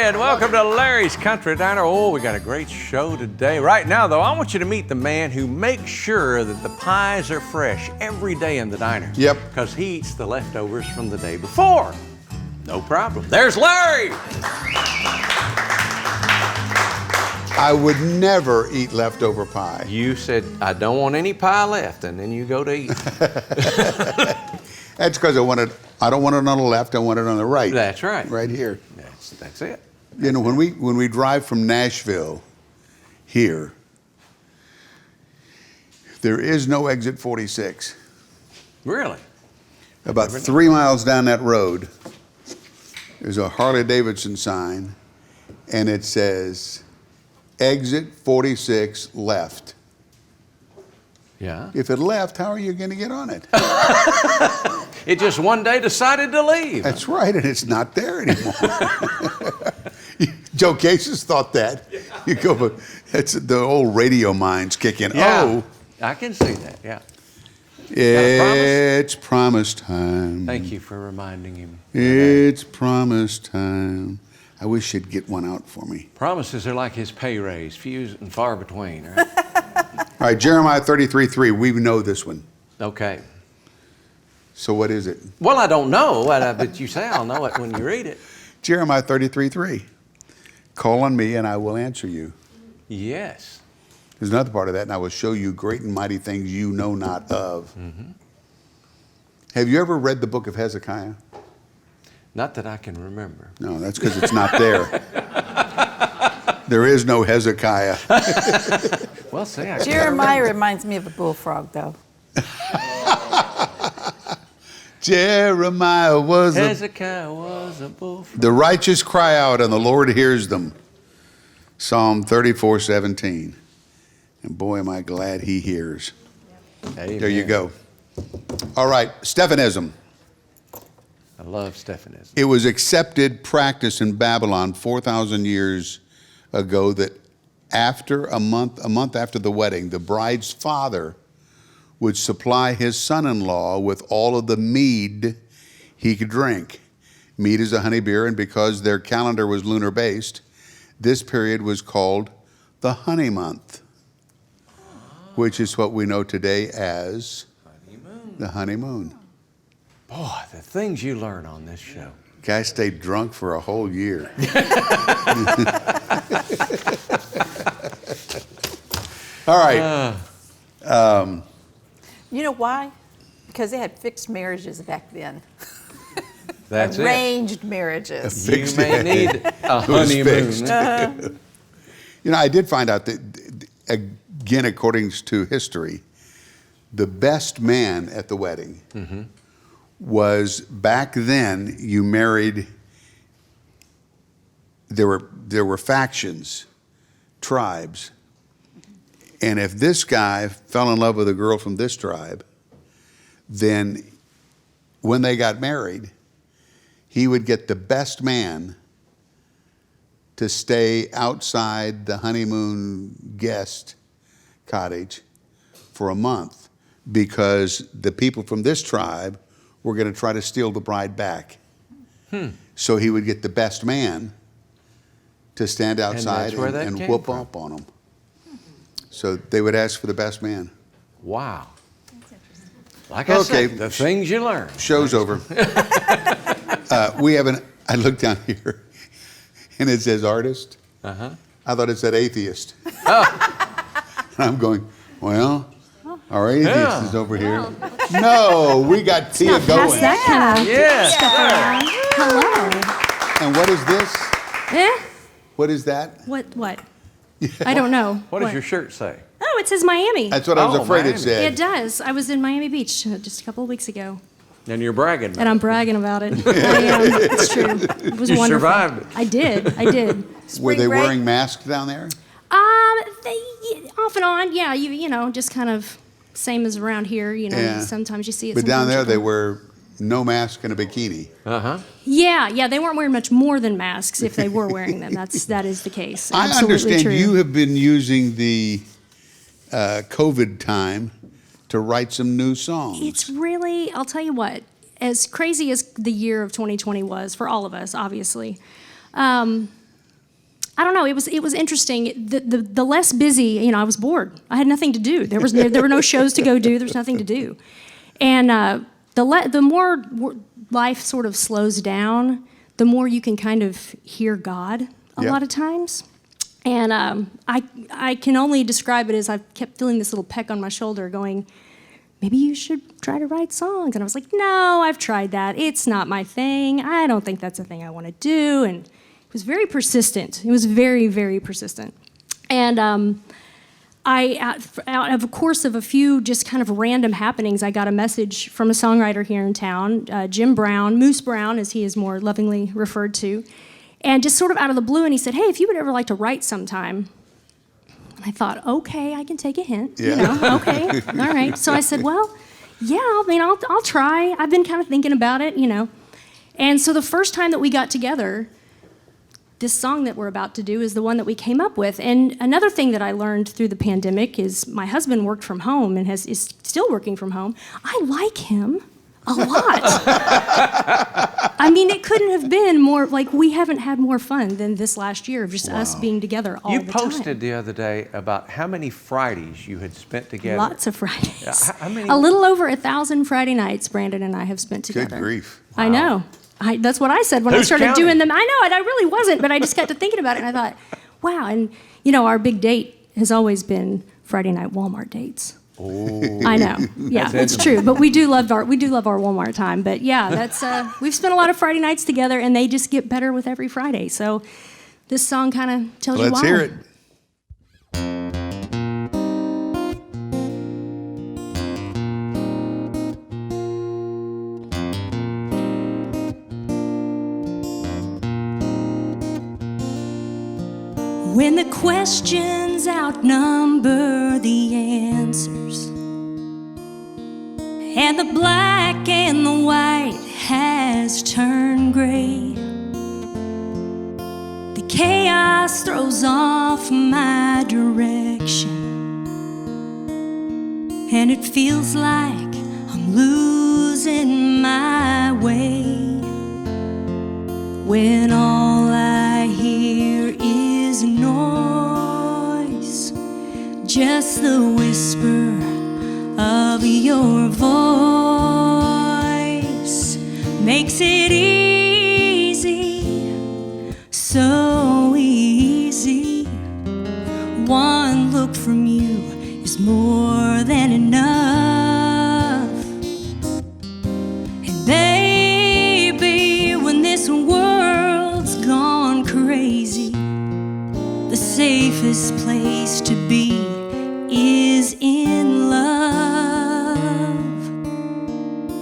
and welcome to Larry's Country Diner. Oh, we got a great show today. Right now, though, I want you to meet the man who makes sure that the pies are fresh every day in the diner. Yep. Because he eats the leftovers from the day before. No problem. There's Larry! I would never eat leftover pie. You said, I don't want any pie left, and then you go to eat. That's because I don't want it on the left, I want it on the right. That's right. Right here. That's it. You know, when we drive from Nashville here, there is no exit 46. Really? About 3 miles down that road, there's a Harley-Davidson sign, and it says, exit 46 left. Yeah. If it left, how are you going to get on it? It just one day decided to leave. That's right, and it's not there anymore. Joe Cases thought that. You go, but that's the old radio minds kicking. Yeah, Oh, I can see that. Yeah. it's promise time. Thank you for reminding him. It's promise time. I wish you'd get one out for me. Promises are like his pay raise, few and far between, right? All right, Jeremiah 33:3. We know this one. Okay. So what is it? Well, I don't know, but you say I'll know it when you read it. Jeremiah 33:3. Call on me and I will answer you. Yes. There's another part of that, and I will show you great and mighty things you know not of. Mm-hmm. Have you ever read the book of Hezekiah? Not that I can remember. No, that's because it's not there. There is no Hezekiah. Well, see, Jeremiah reminds me of a bullfrog, though. Jeremiah was Hezekiah was a bullfrog. The righteous cry out and the Lord hears them. Psalm 34:17. And boy, am I glad he hears. Amen. There you go. All right, Stephanism. I love Stephanism. It was accepted practice in Babylon 4,000 years ago that after a month after the wedding, the bride's father would supply his son-in-law with all of the mead he could drink. Mead is a honey beer, and because their calendar was lunar-based, this period was called the honey month, which is what we know today as Honeymoon. the honeymoon. Boy, the things you learn on this show. Guy stayed drunk for a whole year. All right. You know why? Because they had fixed marriages back then. That's it. Arranged marriages. You may need a honeymoon. You know, I did find out that, again, according to history, the best man at the wedding was, back then, you married, there were factions, tribes. And if this guy fell in love with a girl from this tribe, then when they got married, he would get the best man to stay outside the honeymoon guest cottage for a month, because the people from this tribe were going to try to steal the bride back. So he would get the best man to stand outside and whoop up on them. So they would ask for the best man. Wow. Like I said, the things you learn. Show's over. We have I looked down here, and it says artist. I thought it said atheist. And I'm going, well, our atheist is over here. No, we got Teea Goans. That kind of Yes. Hello. And what is this? Eh? What is that? What? I don't know. What does your shirt say? Oh, it says Miami. That's what I was afraid Miami. it said. It does. I was in Miami Beach just a couple of weeks ago. And you're bragging about And I'm bragging about it. I am. It's true. It was You wonderful. survived it. I did. Were they break? wearing masks down there? They, off and on, yeah, you know, just kind of same as around here, you know, Yeah. Sometimes you see it. But down sometimes there you they don't. wear no mask and a bikini. Yeah, they weren't wearing much more than masks if they were wearing them. That is the case. I Absolutely understand true. you have been using the COVID time to write some new songs. It's really, I'll tell you what, as crazy as the year of 2020 was for all of us, obviously, I don't know. It was interesting. The less busy, I was bored. I had nothing to do. There were no shows to go do. There was nothing to do, and the more life sort of slows down, the more you can kind of hear God a lot of times. And I can only describe it as I kept feeling this little peck on my shoulder, going, maybe you should try to write songs. And I was like, no, I've tried that. It's not my thing. I don't think that's a thing I want to do. And it was very persistent. It was very, very persistent. And out of a course of a few just kind of random happenings, I got a message from a songwriter here in town, Jim Brown, Moose Brown, as he is more lovingly referred to, and just sort of out of the blue, and he said, hey, if you would ever like to write sometime. And I thought, okay, I can take a hint, okay, all right. So I said, well, yeah, I'll try. I've been kind of thinking about it, And so the first time that we got together, this song that we're about to do is the one that we came up with. And another thing that I learned through the pandemic is my husband worked from home and is still working from home. I like him a lot. It couldn't have been more, we haven't had more fun than this last year of just us being together all the time. You posted the other day about how many Fridays you had spent together. Lots of Fridays. How many? A little over 1,000 Friday nights Brandon and I have spent together. Good grief. Wow. I know. That's what I said when I started counting? doing them. I know, and I really wasn't, but I just got to thinking about it, and I thought, wow. And, our big date has always been Friday night Walmart dates. Oh. I know. Yeah, it's true. But we do love our Walmart time. But yeah, that's we've spent a lot of Friday nights together, and they just get better with every Friday. So this song kind of tells you why. Let's hear it. When the questions outnumber the answers, and the black and the white has turned gray, the chaos throws off my direction, and it feels like I'm losing my way, when all I hear is noise, just the whisper of your voice makes it easy, so easy. One look from you is more than enough. And baby, when this world's gone crazy, the safest place to be is in love,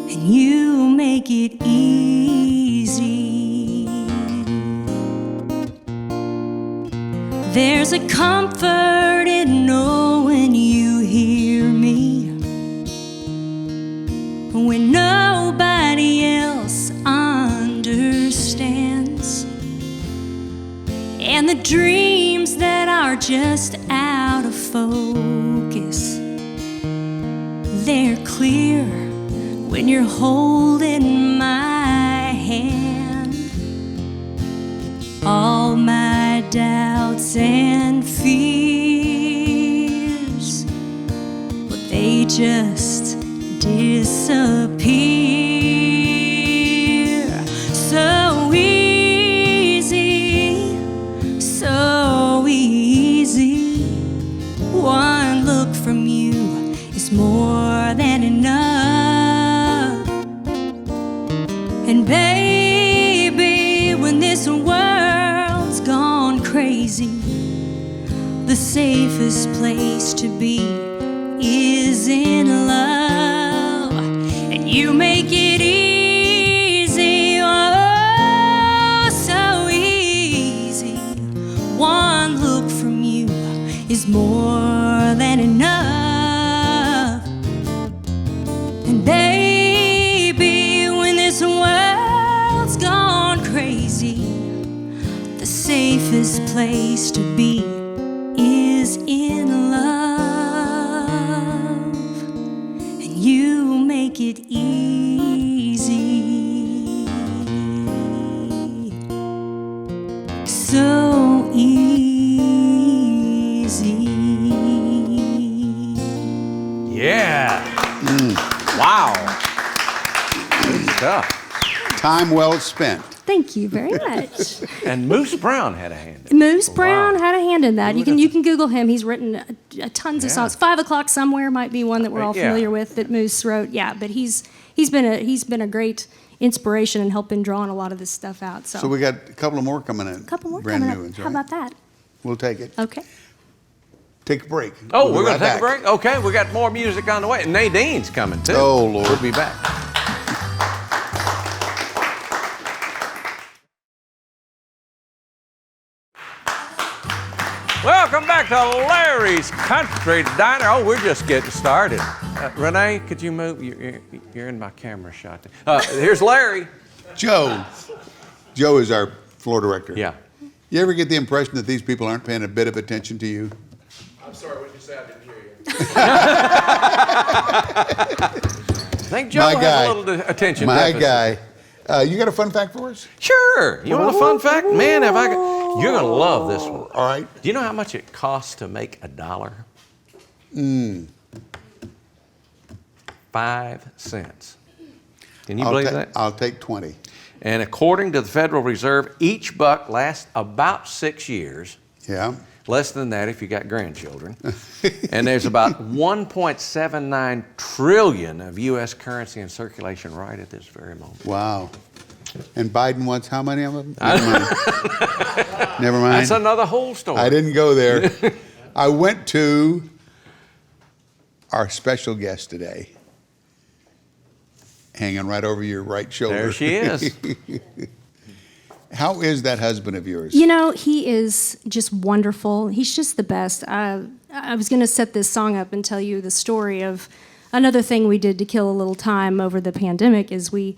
and you make it easy. There's a comfort in knowing you hear me when nobody else understands, and the dreams that are just out of focus, they're clear when you're holding my hand. All my doubts and fears, well, they just disappear. So easy, so easy. One look from you is more than enough. And baby, when this world's gone crazy, the safest place to be is in love, and you make it easy, oh, so easy. One look from you is more than enough. And baby, when this world's gone crazy, the safest place to be is in love, and you make it easy, so easy. Wow. Good stuff. Time well spent. Thank you very much. And Moose Brown had a hand in it. Moose Brown had a hand in that. Who You can would've- Google him. He's written tons of Yeah. songs. 5 O'Clock Somewhere might be one that we're all Yeah. familiar with that Moose wrote. Yeah, but he's been a great inspiration in helping drawing a lot of this stuff out. So, So we got a couple of more coming in. a couple more brand coming new up. ones. How right? about that? We'll take it. Okay. Take a break. Oh, We'll be we're going right to take a back. break? Okay, we got more music on the way. Nadine's coming, too. Oh, Lord. We'll be back. Welcome back to Larry's Country Diner. Oh, we're just getting started. Renee, could you move? You're in my camera shot. Here's Larry. Joe. Joe is our floor director. Yeah. You ever get the impression that these people aren't paying a bit of attention to you? I'm sorry, what did you say? I didn't hear you. I think Joe My has guy. a little attention My deficit. guy. You got a fun fact for us? Sure. You want a fun fact? Man, have I got... You're going to love this one. All right. Do you know how much it costs to make $1? 5 cents. Can you believe that? I'll take 20. And according to the Federal Reserve, each buck lasts about 6 years. Yeah. Less than that if you got grandchildren. And there's about 1.79 trillion of U.S. currency in circulation right at this very moment. Wow. And Biden wants how many of them? Never mind. Never mind. That's another whole story. I didn't go there. I went to our special guest today, hanging right over your right shoulder. There she is. How is that husband of yours? You know, he is just wonderful. He's just the best. I was going to set this song up and tell you the story of another thing we did to kill a little time over the pandemic is we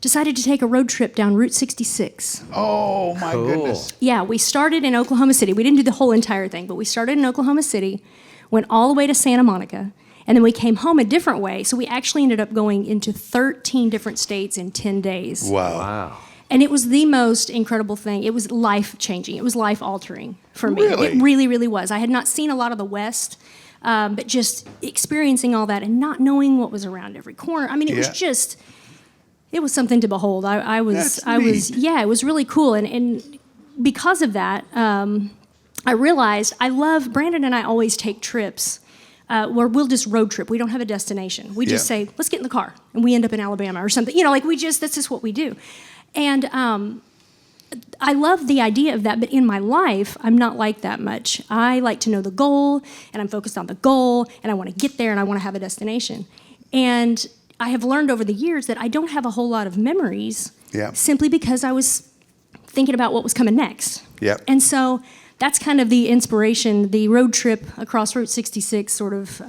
decided to take a road trip down Route 66. Oh, my Cool. goodness. Yeah, we started in Oklahoma City. We didn't do the whole entire thing, but we started in Oklahoma City, went all the way to Santa Monica, and then we came home a different way. So we actually ended up going into 13 different states in 10 days. Wow. Wow. And it was the most incredible thing. It was life-changing. It was life-altering for me. Really? It really, really was. I had not seen a lot of the West, but just experiencing all that and not knowing what was around every corner. I mean, it was Yeah. just, it was something to behold. That's Yeah, it was really cool. And because of that, I realized Brandon and I always take trips where we'll just road trip. We don't have a destination. We just Yeah. say, let's get in the car. And we end up in Alabama or something. You know, like that's just what we do. And I love the idea of that, but in my life, I'm not like that much. I like to know the goal, and I'm focused on the goal, and I want to get there, and I want to have a destination. And I have learned over the years that I don't have a whole lot of memories Yeah. simply because I was thinking about what was coming next. Yep. And so that's kind of the inspiration. The road trip across Route 66 sort of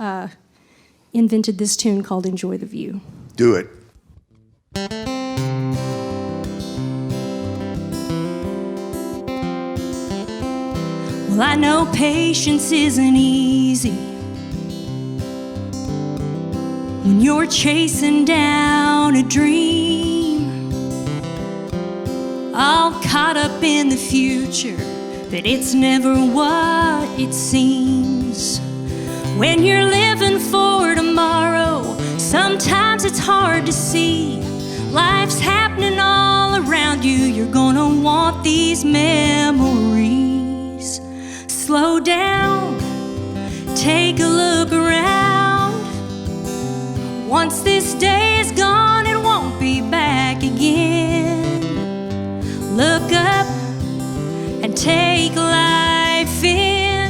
invented this tune called Enjoy the View. Do it. Well, I know patience isn't easy when you're chasing down a dream, all caught up in the future, but it's never what it seems. When you're living for tomorrow, sometimes it's hard to see. Life's happening all around you. You're gonna want these memories. Slow down, take a look around. Once this day is gone, it won't be back again. Look up and take life in.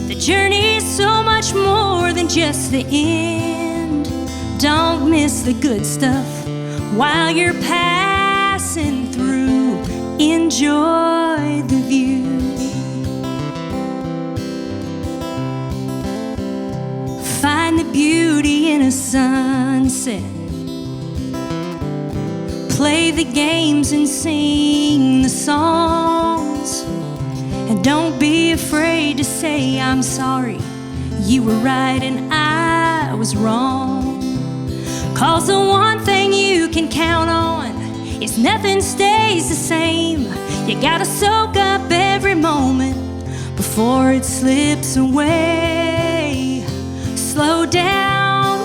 The journey is so much more than just the end. Don't miss the good stuff while you're passing through. Enjoy the view. Find the beauty in a sunset. Play the games and sing the songs. And don't be afraid to say I'm sorry. You were right and I was wrong. 'Cause the one thing you can count on is nothing stays the same. You gotta soak up every moment before it slips away. Slow down,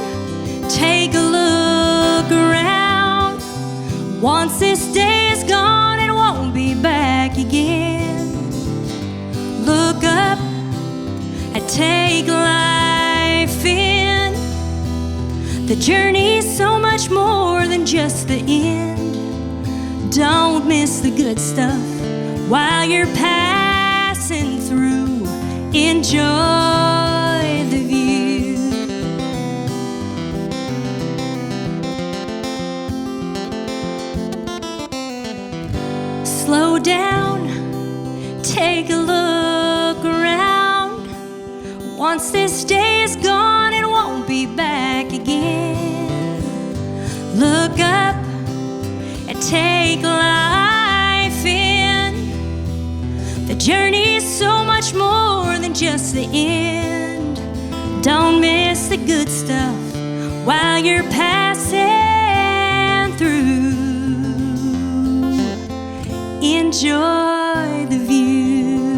Once this day is gone, it won't be back again. Look up and take life in. The journey's so much more than just the end. Don't miss the good stuff while you're passing through. Enjoy the view. Slow down, take a look around. Once this day is gone, it won't be back again. Look up and take life in. The journey is so much more than just the end. Don't miss the good stuff while you're passing through. Enjoy the view.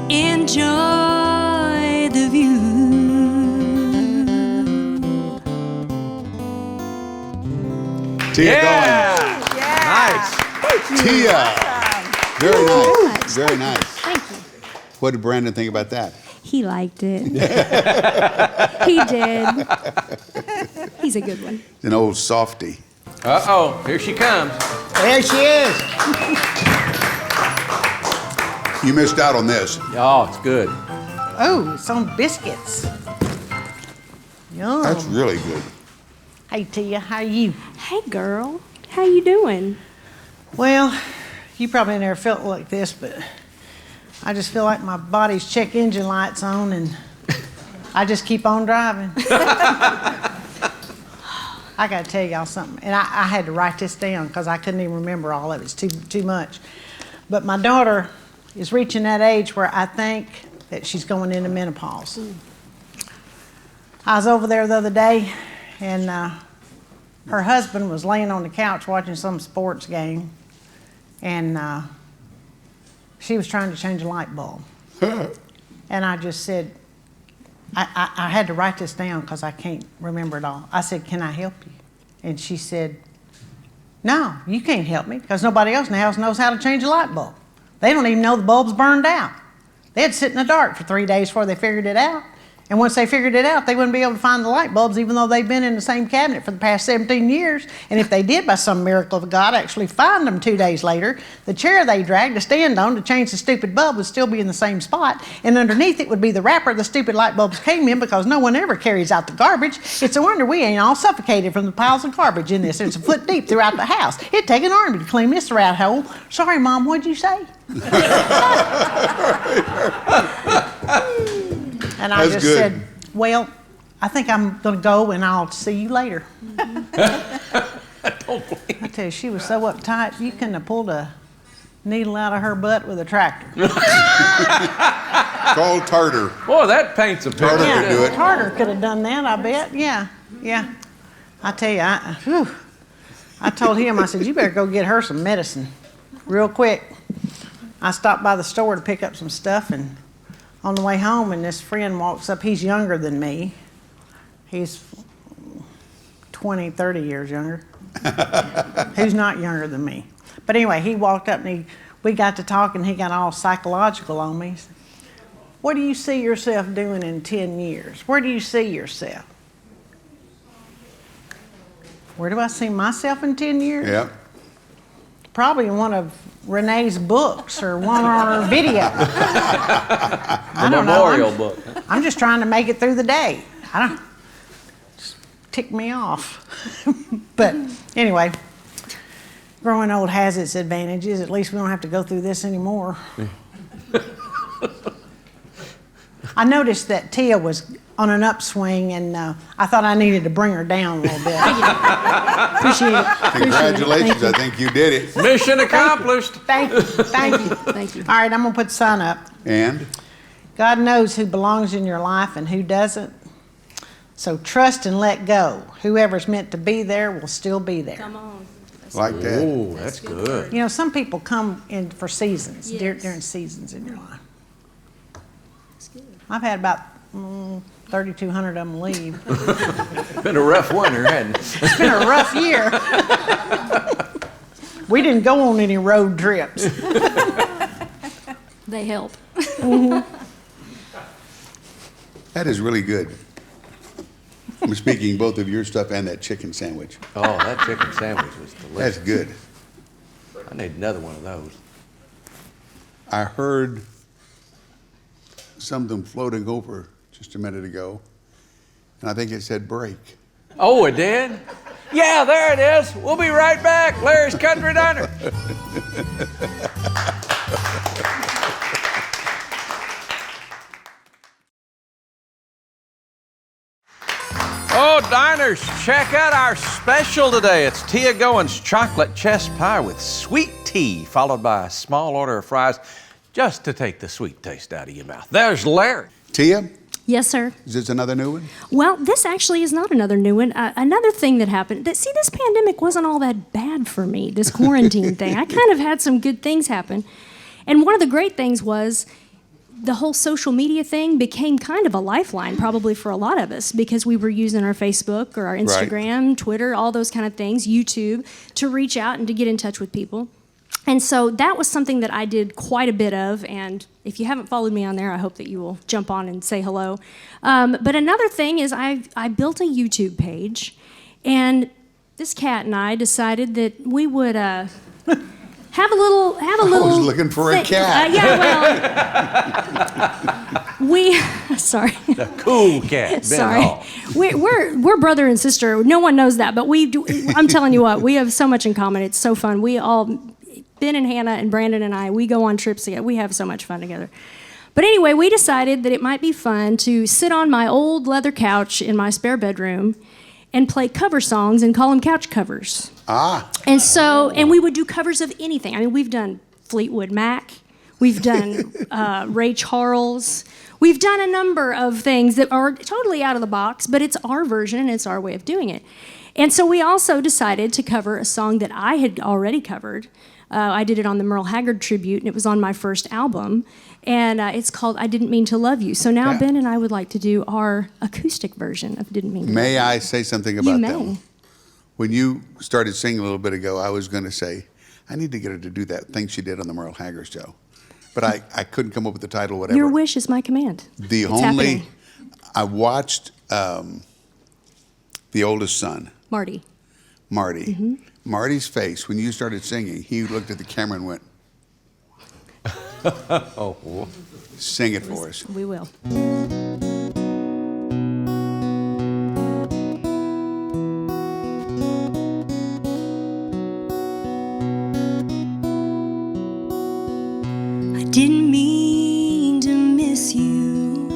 Enjoy the view. Teea Yeah. Goans. Nice. Teea. Very nice. Very nice. Thank you. What did Brandon think about that? He liked it. He did. He's a good one. An old softy. Uh-oh, here she comes. There she is. You missed out on this. Oh, it's good. Oh, some biscuits. Yum. That's really good. Hey, Tia, how are you? Hey, girl. How you doing? Well, you probably never felt like this, but I just feel like my body's check engine light's on and I just keep on driving. I got to tell y'all something, and I had to write this down because I couldn't even remember all of it. It's too much. But my daughter is reaching that age where I think that she's going into menopause. I was over there the other day, and her husband was laying on the couch watching some sports game, and she was trying to change a light bulb. And I just said, I had to write this down because I can't remember it all. I said, can I help you? And she said, no, you can't help me because nobody else in the house knows how to change a light bulb. They don't even know the bulb's burned out. They had to sit in the dark for 3 days before they figured it out. And once they figured it out, they wouldn't be able to find the light bulbs even though they've been in the same cabinet for the past 17 years. And if they did, by some miracle of God, actually find them 2 days later, the chair they dragged to stand on to change the stupid bulb would still be in the same spot. And underneath it would be the wrapper the stupid light bulbs came in because no one ever carries out the garbage. It's a wonder we ain't all suffocated from the piles of garbage in this. It's a foot deep throughout the house. It'd take an army to clean this rat hole. Sorry, Mom, what'd you say? And I That's just good. said, well, I think I'm going to go and I'll see you later. I tell you, she was so uptight, you couldn't have pulled a needle out of her butt with a tractor. Called tartar. Boy, that paints a picture. Tartar could do it. Tartar could have done that, I bet. Yeah. I tell you, I told him, I said, you better go get her some medicine real quick. I stopped by the store to pick up some stuff, and on the way home, and this friend walks up. He's younger than me. He's 20, 30 years younger. Who's not younger than me. But anyway, he walked up and we got to talking. He got all psychological on me. He said, what do you see yourself doing in 10 years? Where do you see yourself? Where do I see myself in 10 years? Yeah. Probably in one of Renee's books or one on her video. I don't know. Memorial book. I'm just trying to make it through the day. Just tick me off. But anyway, growing old has its advantages. At least we don't have to go through this anymore. I noticed that Tia was on an upswing, and I thought I needed to bring her down a little bit. Appreciate it. Congratulations, I think you did it. Mission accomplished. Thank you. Thank you. Thank you. All right, I'm going to put the sign up. And? God knows who belongs in your life and who doesn't. So trust and let go. Whoever's meant to be there will still be there. Come on. Like that. Oh, that's good. You know, some people come in for seasons, Yes. during seasons in your life. That's good. I've had about 3,200 of them leave. Been a rough winter, hadn't it? It's been a rough year. We didn't go on any road trips. They help. That is really good. I'm speaking both of your stuff and that chicken sandwich. Oh, that chicken sandwich was delicious. That's good. I need another one of those. I heard something floating over just a minute ago, and I think it said break. Oh, it did? Yeah, there it is. We'll be right back. Larry's Country Diner. Oh, diners, check out our special today. It's Teea Goans chocolate chess pie with sweet tea, followed by a small order of fries, just to take the sweet taste out of your mouth. There's Larry. Tia, Yes, sir. is this another new one? Well, this actually is not another new one. Another thing that happened, see, this pandemic wasn't all that bad for me, this quarantine thing. I kind of had some good things happen. And one of the great things was the whole social media thing became kind of a lifeline probably for a lot of us because we were using our Facebook or our Instagram, Twitter, all those kind of things, YouTube, to reach out and to get in touch with people. And so that was something that I did quite a bit of, and if you haven't followed me on there, I hope that you will jump on and say hello. But another thing is I built a YouTube page, and this cat and I decided that we would have a little. I was looking for a cat. Sorry. The cool cat. Ben Sorry, Hall. we're brother and sister. No one knows that, but we do. I'm telling you what, we have so much in common. It's so fun. We all, Ben and Hannah and Brandon and I, we go on trips together. We have so much fun together. But anyway, we decided that it might be fun to sit on my old leather couch in my spare bedroom and play cover songs and call them couch covers. Ah, And we would do covers of anything. I mean, we've done Fleetwood Mac, we've done Ray Charles, we've done a number of things that are totally out of the box, but it's our version and it's our way of doing it. And so we also decided to cover a song that I had already covered. I did it on the Merle Haggard tribute, and it was on my first album. And it's called I Didn't Mean to Love You. So now Yeah. Ben and I would like to do our acoustic version of Didn't Mean to Love You. may I say something about that may. one? When you started singing a little bit ago, I was going to say, I need to get her to do that thing she did on the Merle Haggard show. But I couldn't come up with the title, whatever. Your wish is my command. The It's only, happening. I watched the oldest son, Marty. Marty. Mm-hmm. Marty's face, when you started singing, he looked at the camera and went, Oh, sing it for us. We will. I didn't mean to miss you,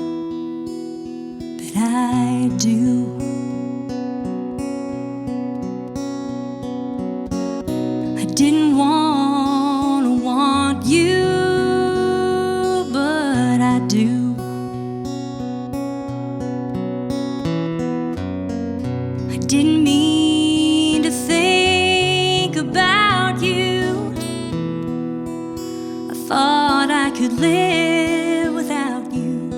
but I do. I didn't want you, but I do. I didn't mean to think about you. I thought I could live without you.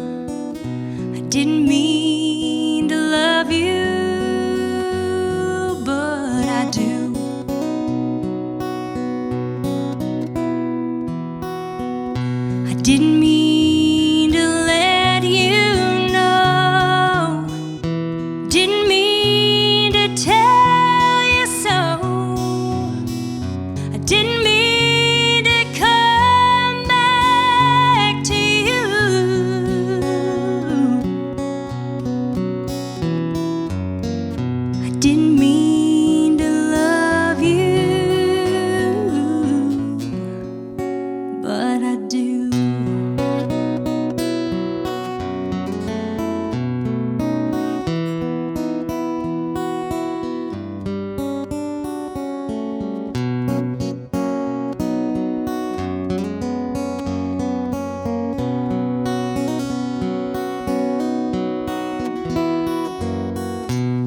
I didn't mean to love you, but I do. I didn't mean to let you know. Didn't mean to tell you so. I didn't mean to come back to you. I didn't mean to love you, but I do.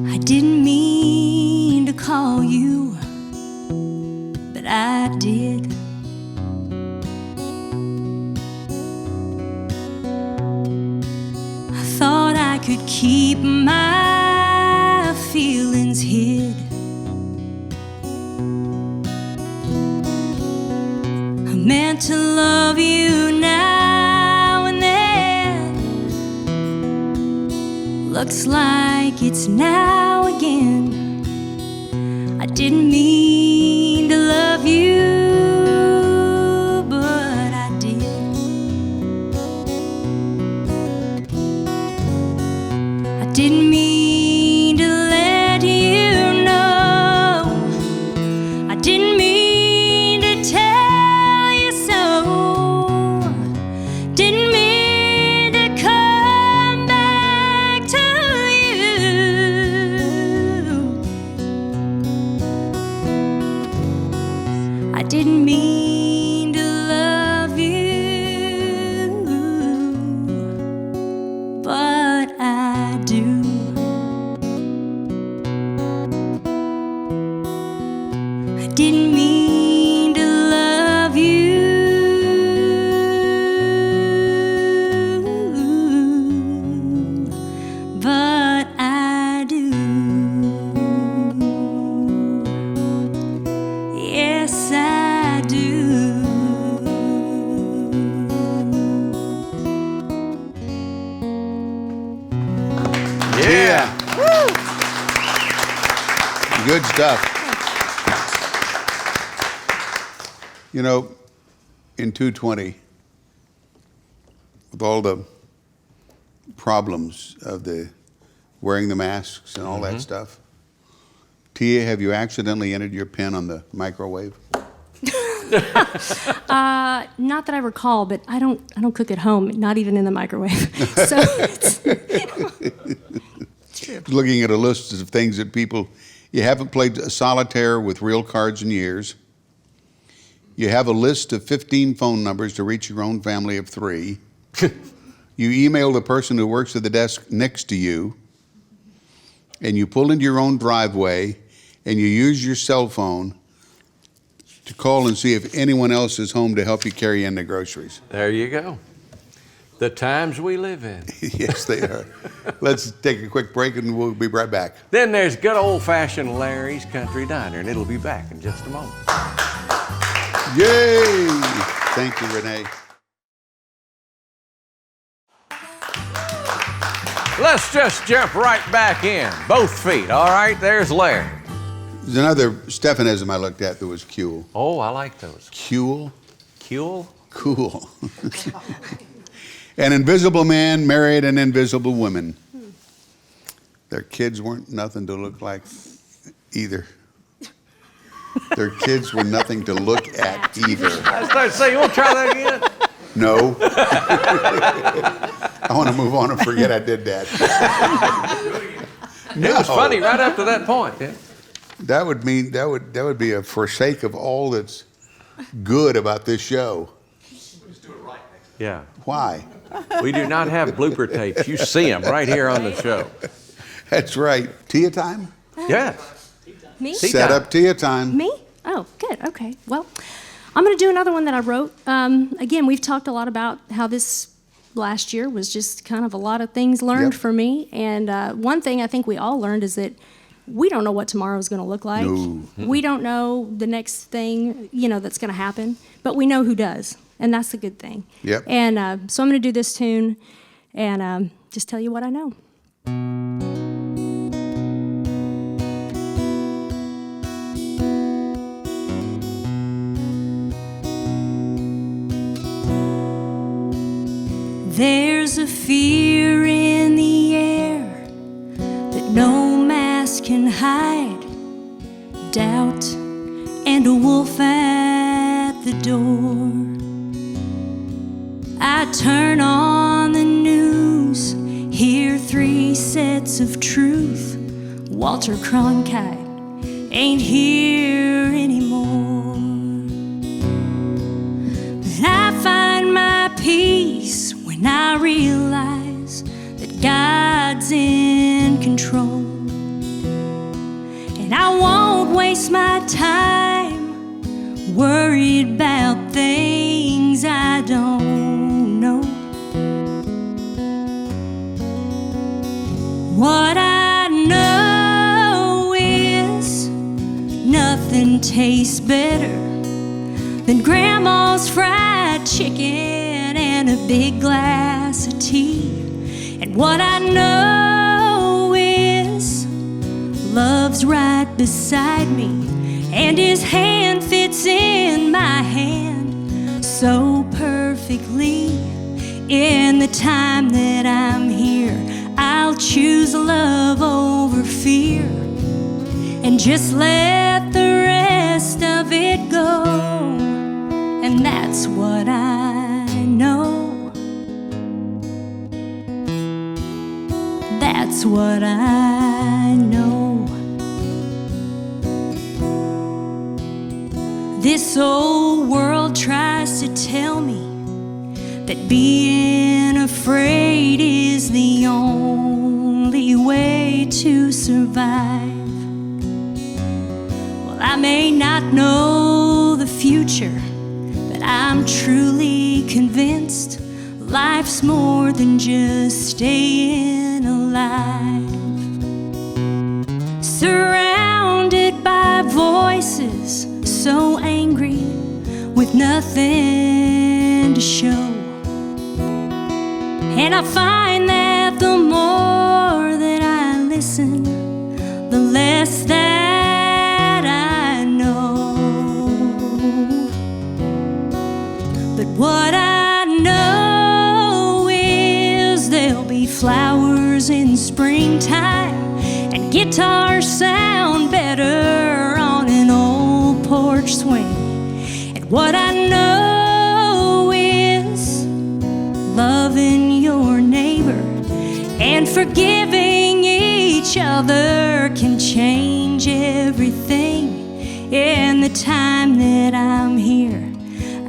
I didn't mean to call you, but I did. I thought I could keep my feelings hid. I meant to love you now and then. Looks like it's now again. I didn't mean to love you, but I did. I didn't mean to let you know. I didn't mean to tell you so. Didn't mean to come back to you. I didn't mean to love you, but I do. I didn't mean to love you, but I do. Yes, I do. Yeah. Good stuff. You know, in 220, with all the problems of the wearing the masks and all that stuff, Teea, have you accidentally entered your pin on the microwave? Not that I recall, but I don't cook at home, not even in the microwave. So it's true. Looking at a list of things that people, you haven't played solitaire with real cards in years. You have a list of 15 phone numbers to reach your own family of 3. You email the person who works at the desk next to you. And you pull into your own driveway and you use your cell phone to call and see if anyone else is home to help you carry in the groceries. There you go. The times we live in. Yes, they are. Let's take a quick break and we'll be right back. Then there's good old-fashioned Larry's Country Diner, and it'll be back in just a moment. Yay! Thank you, Renee. Let's just jump right back in. Both feet, all right? There's Larry. There's another Stephanism I looked at that was cool. Oh, I like those. Cool? Cool? Cool. An invisible man married an invisible woman. Their kids weren't nothing to look like either. Their kids were nothing to look at either. I started saying, you want to try that again? No. I want to move on and forget I did that. It was funny right up to that point. Yeah. That would mean that would be a forsake of all that's good about this show. Yeah. Why? We do not have blooper tapes. You see them right here on the show. That's right. Teea time? Yes. Me? Tea Set time. up Teea time. Me? Oh, good. Okay. Well, I'm going to do another one that I wrote. Again, we've talked a lot about how this last year was just kind of a lot of things learned Yep. for me. And one thing I think we all learned is that we don't know what tomorrow is going to look like. No. We don't know the next thing, that's going to happen, but we know who does. And that's the good thing. Yep. And so I'm going to do this tune and just tell you what I know. There's a fear in the air that no mask can hide. Doubt and a wolf at the door. I turn on the news, hear 3 sets of truth. Walter Cronkite ain't here anymore. But I find my peace when I realize that God's in control. And I won't waste my time worried about things I don't know. nothing tastes better than Grandma's fried chicken and a big glass of tea. And what I know is love's right beside me, and his hand fits in my hand so perfectly. In the time that I'm here, I'll choose love over fear and just let the rest of it go. And that's what I know. That's what I know. This old world tries to tell me that being afraid is the only way to survive. Well, I may not know the future, but I'm truly convinced life's more than just staying alive. Surrounded by voices so angry with nothing to show. And I find that the more that I listen, the less that I know. But what I know is there'll be flowers in springtime, and guitars sound better on an old porch swing. And what I know is loving your neighbor and forgiving each other can change everything. In the time that I'm here,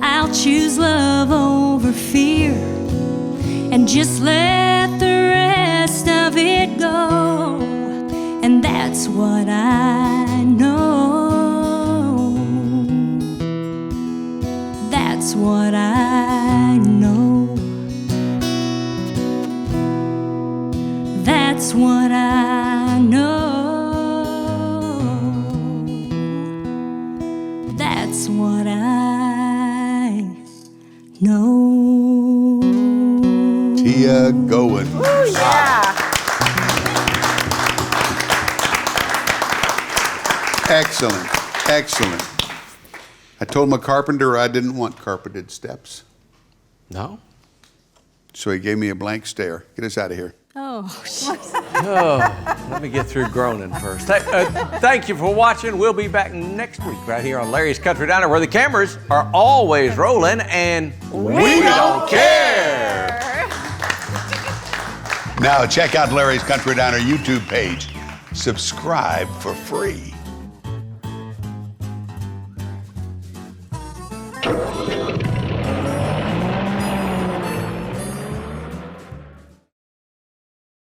I'll choose love over fear and just let the rest of it go. And that's what I know. That's what I know. That's what I know. That's what I know. Teea Goans. Excellent, excellent. I told my carpenter I didn't want carpeted steps, No? so he gave me a blank stare. Get us out of here. Oh, Let me get through groaning first. Thank you for watching. We'll be back next week right here on Larry's Country Diner, where the cameras are always rolling and we don't care. Now check out Larry's Country Diner YouTube page. Subscribe for free.